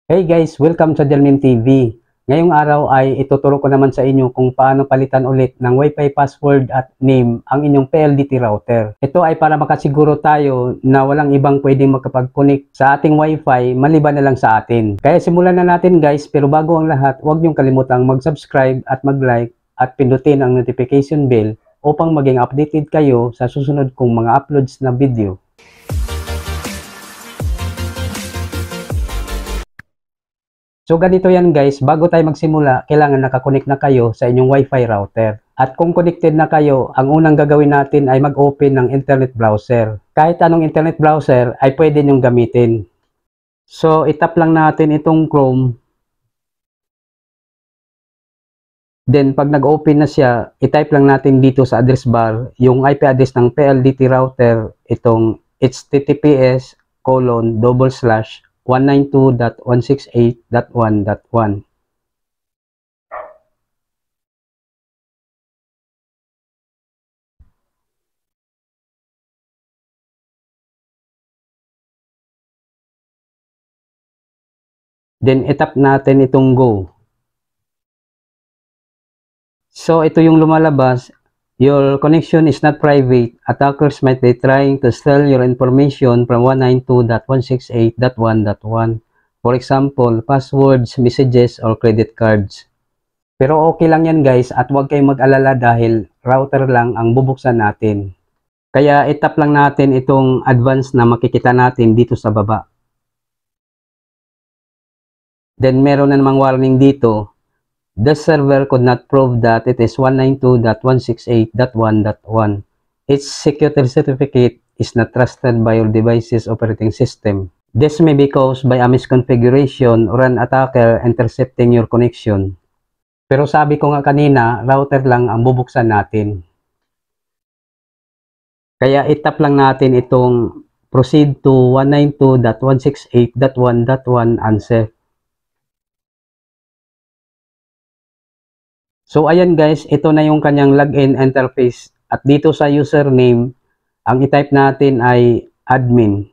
Hey guys, welcome sa Jalmin TV. Ngayong araw ay ituturo ko naman sa inyo kung paano palitan ulit ng Wi-Fi password at name ang inyong PLDT router. Ito ay para makasiguro tayo na walang ibang pwedeng makapag-connect sa ating Wi-Fi maliban na lang sa atin. Kaya simulan na natin guys, pero bago ang lahat, huwag niyong kalimutang mag-subscribe at mag-like at pindutin ang notification bell upang maging updated kayo sa susunod kong mga uploads na video. So ganito yan guys, bago tayo magsimula, kailangan nakakonect na kayo sa inyong Wi-Fi router. At kung connected na kayo, ang unang gagawin natin ay mag-open ng internet browser. Kahit anong internet browser ay pwede nyong gamitin. So itap lang natin itong Chrome. Then pag nag-open na siya, itype lang natin dito sa address bar yung IP address ng PLDT router, itong https://192.168.1.1. Then itap natin itong go. So ito yung lumalabas, your connection is not private. Attackers might be trying to steal your information from 192.168.1.1. For example, passwords, messages, or credit cards. Pero okay lang yan guys at huwag kayong mag-alala dahil router lang ang bubuksan natin. Kaya itap lang natin itong advance na makikita natin dito sa baba. Then meron na namang warning dito. The server could not prove that it is 192.168.1.1. Its security certificate is not trusted by your device's operating system. This may be caused by a misconfiguration or an attacker intercepting your connection. Pero sabi ko nga kanina, router lang ang bubuksan natin. Kaya itap lang natin itong proceed to 192.168.1.1 unsafe. So ayan guys, ito na yung kanyang login interface at dito sa username, ang i-type natin ay admin.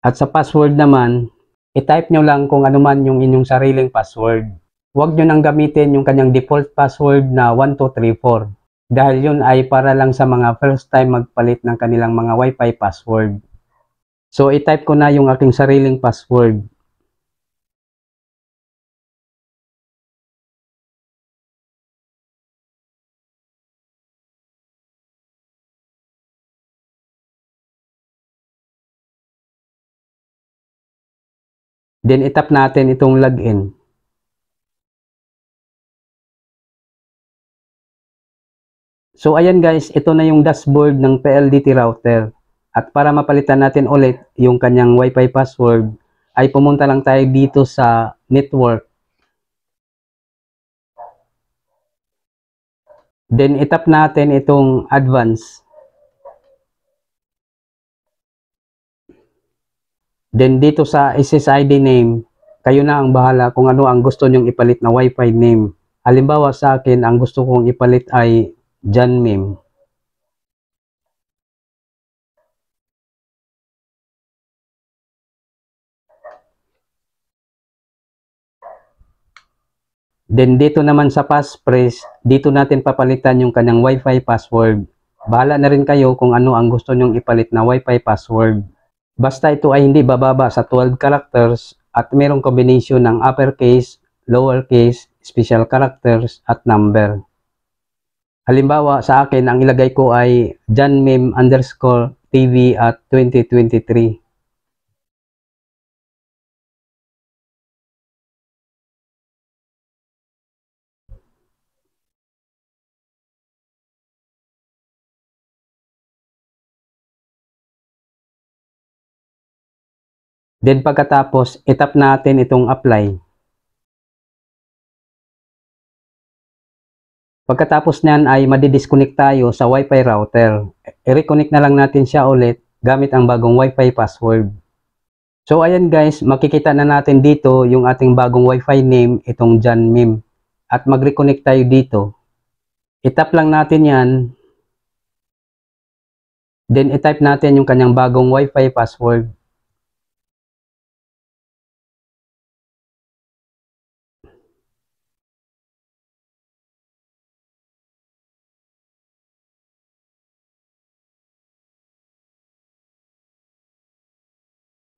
At sa password naman, i-type nyo lang kung ano man yung inyong sariling password. Huwag nyo nang gamitin yung kanyang default password na 1234 dahil yun ay para lang sa mga first time magpalit ng kanilang mga Wi-Fi password. So i-type ko na yung aking sariling password. Then itap natin itong login. So ayan guys, ito na yung dashboard ng PLDT router. At para mapalitan natin ulit yung kanyang Wi-Fi password, ay pumunta lang tayo dito sa network. Then itap natin itong advance. Then dito sa SSID name, kayo na ang bahala kung ano ang gusto nyong ipalit na Wi-Fi name. Halimbawa sa akin, ang gusto kong ipalit ay Janmim. Then dito naman sa passphrase, dito natin papalitan yung kanyang Wi-Fi password. Bahala na rin kayo kung ano ang gusto nyong ipalit na Wi-Fi password. Basta ito ay hindi bababa sa 12 characters at merong combination ng uppercase, lowercase, special characters at number. Halimbawa sa akin, ang ilagay ko ay janmim_tv at 2023. Then pagkatapos, itap natin itong apply. Pagkatapos niyan ay madi-disconnect tayo sa Wi-Fi router. I-reconnect na lang natin siya ulit gamit ang bagong Wi-Fi password. So ayan guys, makikita na natin dito yung ating bagong Wi-Fi name, itong Janmim. At mag-reconnect tayo dito. Itap lang natin yan. Then i-type natin yung kanyang bagong Wi-Fi password.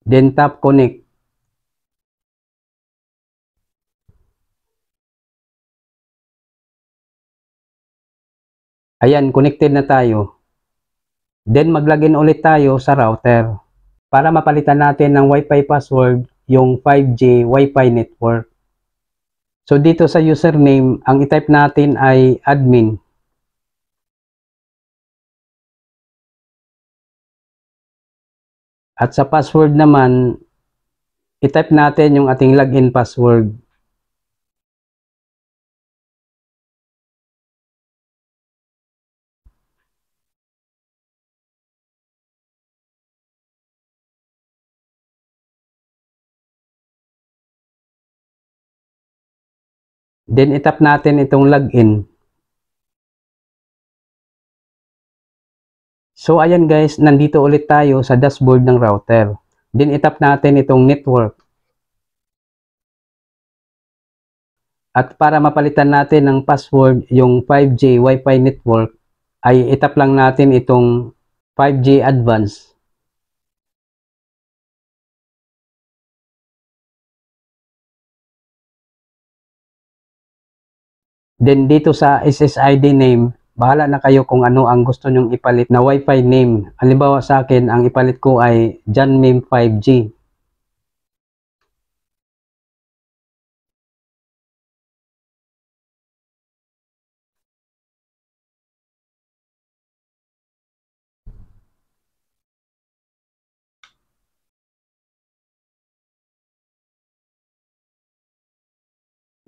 Then tap connect. Ayan, connected na tayo. Then mag-login ulit tayo sa router para mapalitan natin ng Wi-Fi password yung 5G Wi-Fi network. So dito sa username, ang i-type natin ay admin. At sa password naman, i-type natin yung ating login password. Then i-tap natin itong login. So ayan guys, nandito ulit tayo sa dashboard ng router. Then i-tap natin itong network. At para mapalitan natin ng password yung 5G Wi-Fi network, ay i-tap lang natin itong 5G Advance. Then dito sa SSID name, bahala na kayo kung ano ang gusto nyong ipalit na Wi-Fi name. Halimbawa sa akin, ang ipalit ko ay Janmem 5G.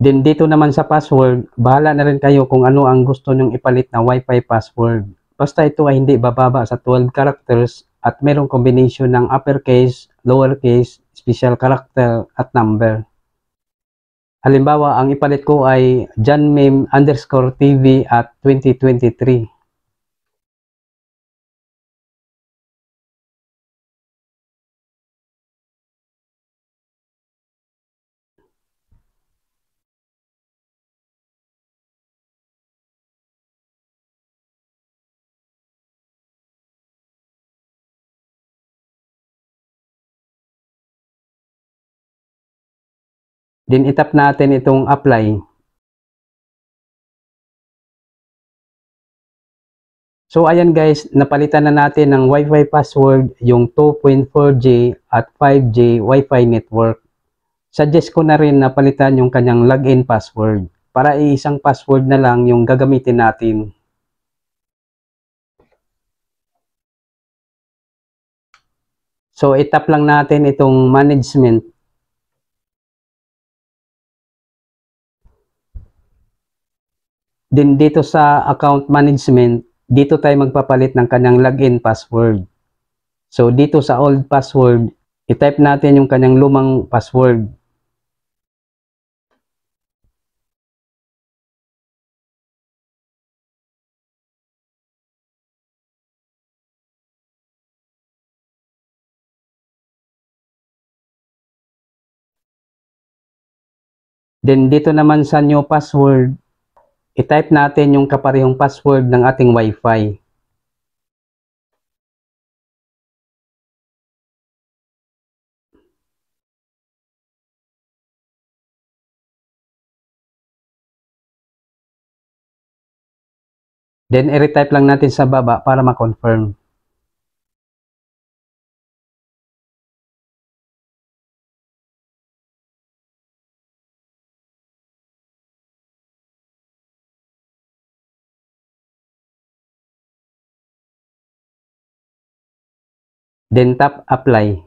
Then dito naman sa password, bahala na rin kayo kung ano ang gusto nyong ipalit na Wi-Fi password. Basta ito ay hindi bababa sa 12 characters at merong combination ng uppercase, lowercase, special character at number. Halimbawa, ang ipalit ko ay janmem_tv at 2023. Then itap natin itong apply. So ayan guys, napalitan na natin ng Wi-Fi password yung 2.4G at 5G Wi-Fi network. Suggest ko na rin na palitan yung kanyang login password para iisang password na lang yung gagamitin natin. So itap lang natin itong management. Then dito sa account management, dito tayo magpapalit ng kanyang login password. So dito sa old password, i-type natin yung kanyang lumang password. Then dito naman sa new password, i-type natin yung kaparehong password ng ating Wi-Fi. Then i-retype lang natin sa baba para ma-confirm. Then tap apply.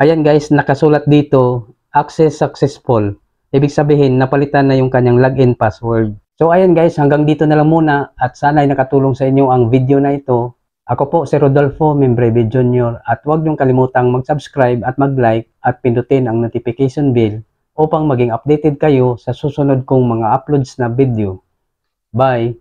Ayan guys, nakasulat dito, access successful. Ibig sabihin, napalitan na yung kanyang login password. So ayan guys, hanggang dito na lang muna at sana ay nakatulong sa inyo ang video na ito. Ako po si Rodolfo Membreve Jr. at huwag niyong kalimutang mag-subscribe at mag-like at pindutin ang notification bell upang maging updated kayo sa susunod kong mga uploads na video. Bye!